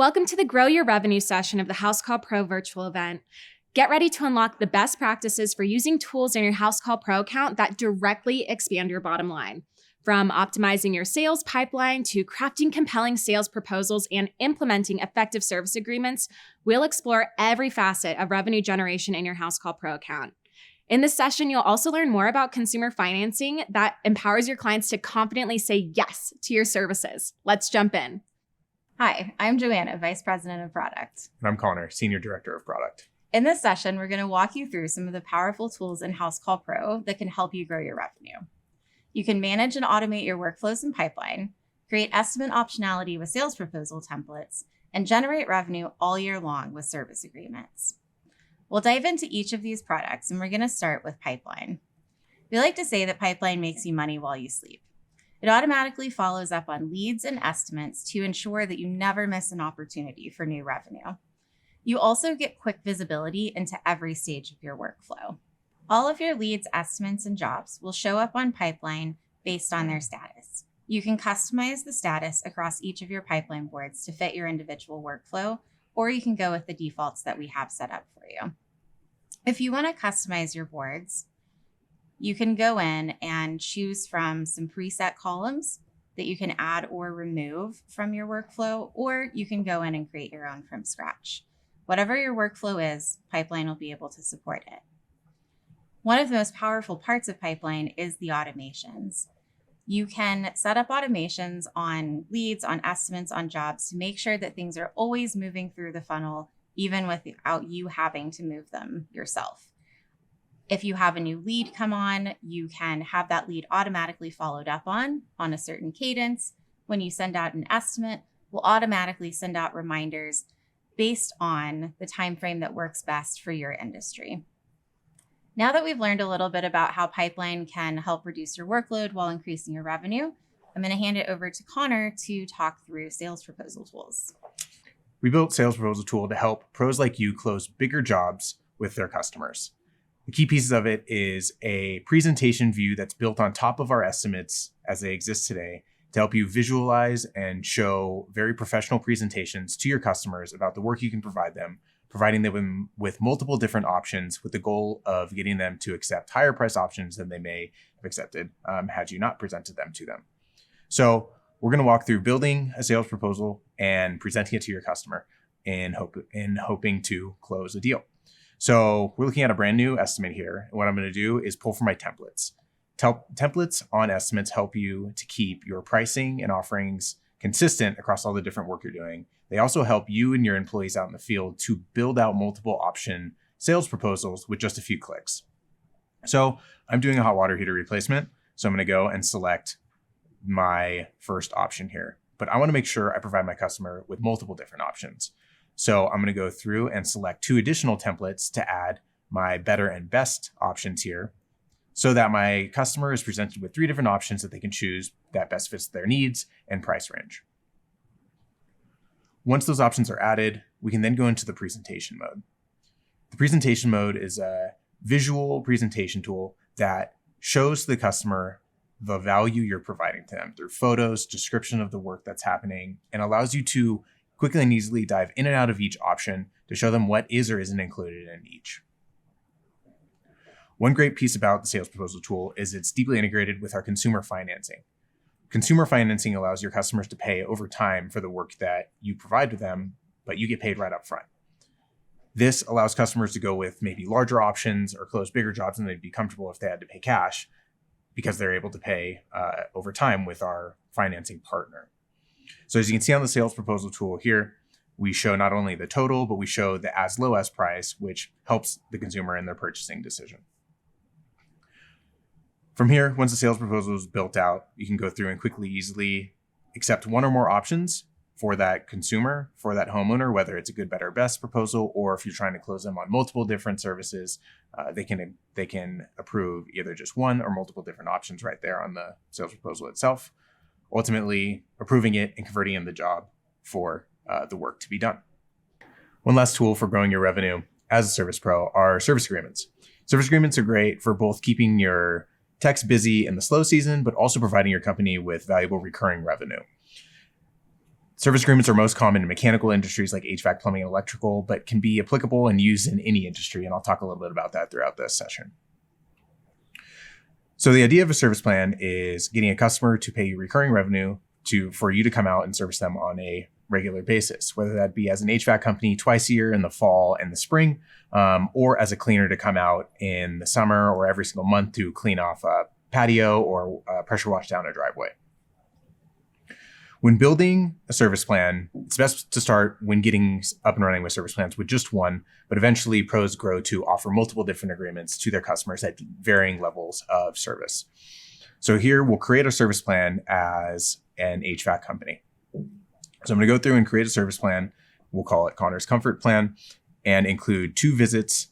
Welcome to the Grow Your Revenue session of the Housecall Pro virtual event. Get ready to unlock the best practices for using tools in your Housecall Pro account that directly expand your bottom line. From optimizing your sales pipeline to crafting compelling sales proposals and implementing effective service agreements, we'll explore every facet of revenue generation in your Housecall Pro account. In this session, you'll also learn more about consumer financing that empowers your clients to confidently say yes to your services. Let's jump in. Hi, I'm Joanna, Vice President of Product. And I'm Connor, Senior Director of Product. In this session, we're going to walk you through some of the powerful tools in Housecall Pro that can help you grow your revenue. You can manage and automate your workflows and pipeline, create estimate optionality with sales proposal templates, and generate revenue all year long with service agreements. We'll dive into each of these products, and we're going to start with Pipeline. We like to say that Pipeline makes you money while you sleep. It automatically follows up on leads and estimates to ensure that you never miss an opportunity for new revenue. You also get quick visibility into every stage of your workflow. All of your leads, estimates, and jobs will show up on Pipeline based on their status. You can customize the status across each of your pipeline boards to fit your individual workflow, or you can go with the defaults that we have set up for you. If you want to customize your boards, you can go in and choose from some preset columns that you can add or remove from your workflow, or you can go in and create your own from scratch. Whatever your workflow is, Pipeline will be able to support it. One of the most powerful parts of Pipeline is the automations. You can set up automations on leads, on estimates, on jobs to make sure that things are always moving through the funnel, even without you having to move them yourself. If you have a new lead come on, you can have that lead automatically followed up on a certain cadence. When you send out an estimate, we'll automatically send out reminders based on the time frame that works best for your industry. Now that we've learned a little bit about how Pipeline can help reduce your workload while increasing your revenue, I'm going to hand it over to Connor to talk through sales proposal tools. We built Sales Proposal Tool to help pros like you close bigger jobs with their customers. The key pieces of it is a presentation view that's built on top of our estimates as they exist today to help you visualize and show very professional presentations to your customers about the work you can provide them, providing them with multiple different options with the goal of getting them to accept higher price options than they may have accepted had you not presented them to them. So we're going to walk through building a sales proposal and presenting it to your customer in hoping to close a deal. So we're looking at a brand new estimate here. And what I'm going to do is pull from my templates. Templates on estimates help you to keep your pricing and offerings consistent across all the different work you're doing. They also help you and your employees out in the field to build out multiple option sales proposals with just a few clicks. So I'm doing a hot water heater replacement. So I'm going to go and select my first option here. But I want to make sure I provide my customer with multiple different options. So I'm going to go through and select 2 additional templates to add my better and best options here so that my customer is presented with 3 different options that they can choose that best fits their needs and price range. Once those options are added, we can then go into the presentation mode. The presentation mode is a visual presentation tool that shows the customer the value you're providing to them through photos, description of the work that's happening, and allows you to quickly and easily dive in and out of each option to show them what is or isn't included in each. One great piece about the sales proposal tool is it's deeply integrated with our consumer financing. Consumer financing allows your customers to pay over time for the work that you provide to them, but you get paid right up front. This allows customers to go with maybe larger options or close bigger jobs than they'd be comfortable if they had to pay cash because they're able to pay over time with our financing partner. So as you can see on the sales proposal tool here, we show not only the total, but we show the as low as price, which helps the consumer in their purchasing decision. From here, once the sales proposal is built out, you can go through and quickly, easily accept 1 or more options for that consumer, for that homeowner, whether it's a good, better, best proposal, or if you're trying to close them on multiple different services, they can approve either just 1 or multiple different options right there on the sales proposal itself, ultimately approving it and converting in the job for the work to be done. One last tool for growing your revenue as a service pro are service agreements. Service agreements are great for both keeping your techs busy in the slow season, but also providing your company with valuable recurring revenue. Service agreements are most common in mechanical industries like HVAC, plumbing, and electrical, but can be applicable and used in any industry. And I'll talk a little bit about that throughout this session. So the idea of a service plan is getting a customer to pay you recurring revenue for you to come out and service them on a regular basis, whether that be as an HVAC company twice a year in the fall and the spring, or as a cleaner to come out in the summer or every single month to clean off a patio or pressure wash down a driveway. When building a service plan, it's best to start when getting up and running with service plans with just one, but eventually pros grow to offer multiple different agreements to their customers at varying levels of service. So here we'll create a service plan as an HVAC company. So I'm going to go through and create a service plan. We'll call it Connor's Comfort Plan and include 2 visits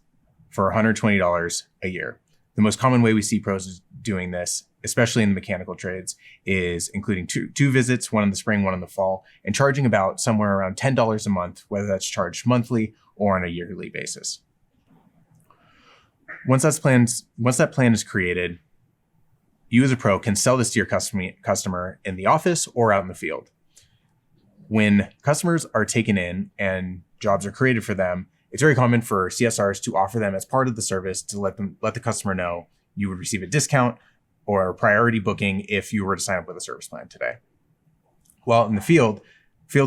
for $120 a year. The most common way we see pros doing this, especially in the mechanical trades, is including two visits, one in the spring, one in the fall, and charging about somewhere around $10 a month, whether that's charged monthly or on a yearly basis. Once that plan is created, you as a pro can sell this to your customer in the office or out in the field. When customers are taken in and jobs are created for them, it's very common for CSRs to offer them as part of the service to let the customer know you would receive a discount or a priority booking if you were to sign up with a service plan today. While in the field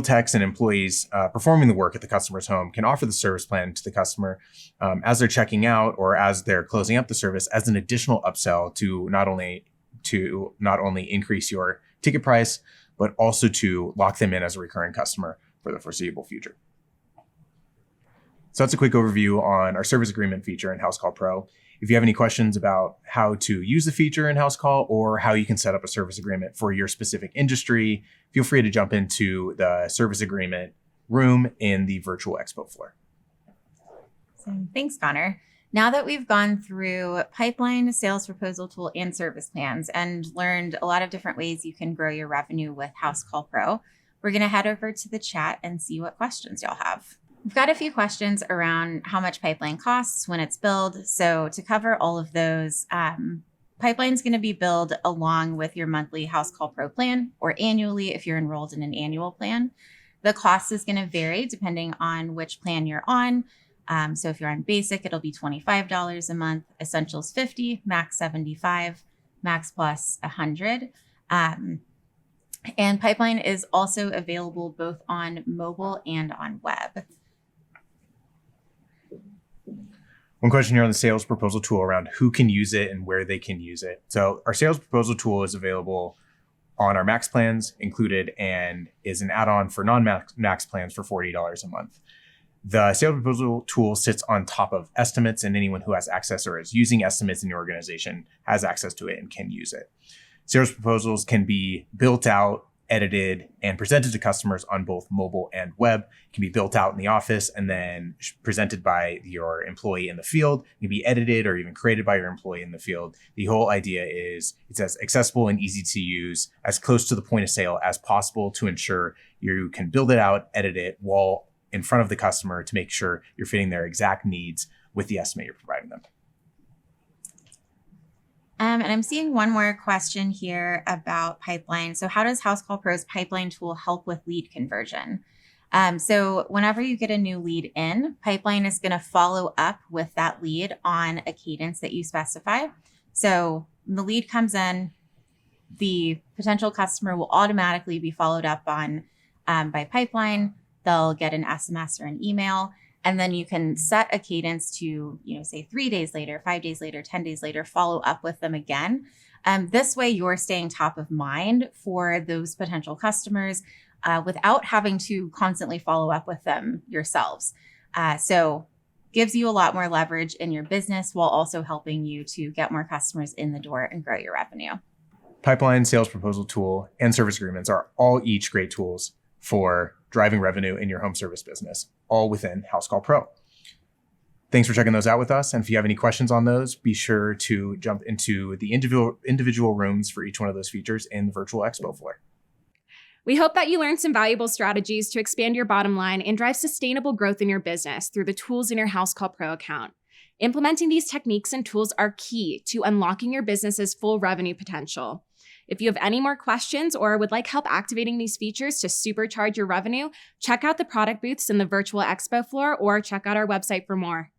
techs and employees performing the work at the customer's home can offer the service plan to the customer as they're checking out or as they're closing up the service as an additional upsell to not only increase your ticket price, but also to lock them in as a recurring customer for the foreseeable future. So that's a quick overview on our service agreement feature in Housecall Pro. If you have any questions about how to use the feature in Housecall or how you can set up a service agreement for your specific industry, feel free to jump into the service agreement room in the virtual expo floor. So thanks, Connor. Now that we've gone through pipeline, sales proposal tool, and service plans and learned a lot of different ways you can grow your revenue with Housecall Pro, we're going to head over to the chat and see what questions y'all have. We've got a few questions around how much pipeline costs when it's billed. So to cover all of those, pipeline is going to be billed along with your monthly Housecall Pro plan or annually if you're enrolled in an annual plan. The cost is going to vary depending on which plan you're on. So if you're on basic, it'll be $25 a month, essentials $50, max $75, max plus $100. And pipeline is also available both on mobile and on web. One question here on the sales proposal tool around who can use it and where they can use it. So our sales proposal tool is available on our max plans included and is an add-on for non-max plans for $40 a month. The sales proposal tool sits on top of estimates, and anyone who has access or is using estimates in your organization has access to it and can use it. Sales proposals can be built out, edited, and presented to customers on both mobile and web. It can be built out in the office and then presented by your employee in the field. It can be edited or even created by your employee in the field. The whole idea is it's as accessible and easy to use, as close to the point of sale as possible to ensure you can build it out, edit it while in front of the customer to make sure you're fitting their exact needs with the estimate you're providing them. And I'm seeing one more question here about pipeline. So how does Housecall Pro's pipeline tool help with lead conversion? So whenever you get a new lead in, pipeline is going to follow up with that lead on a cadence that you specify. So when the lead comes in, the potential customer will automatically be followed up on by pipeline. They'll get an SMS or an email. And then you can set a cadence to, say 3 days later, 5 days later, 10 days later, follow up with them again. This way you're staying top of mind for those potential customers without having to constantly follow up with them yourselves. So gives you a lot more leverage in your business while also helping you to get more customers in the door and grow your revenue. Pipeline, sales proposal tool, and service agreements are all each great tools for driving revenue in your home service business, all within Housecall Pro. Thanks for checking those out with us. And if you have any questions on those, be sure to jump into the individual rooms for each one of those features in the virtual expo floor. We hope that you learned some valuable strategies to expand your bottom line and drive sustainable growth in your business through the tools in your Housecall Pro account. Implementing these techniques and tools are key to unlocking your business's full revenue potential. If you have any more questions or would like help activating these features to supercharge your revenue, check out the product booths in the virtual expo floor or check out our website for more.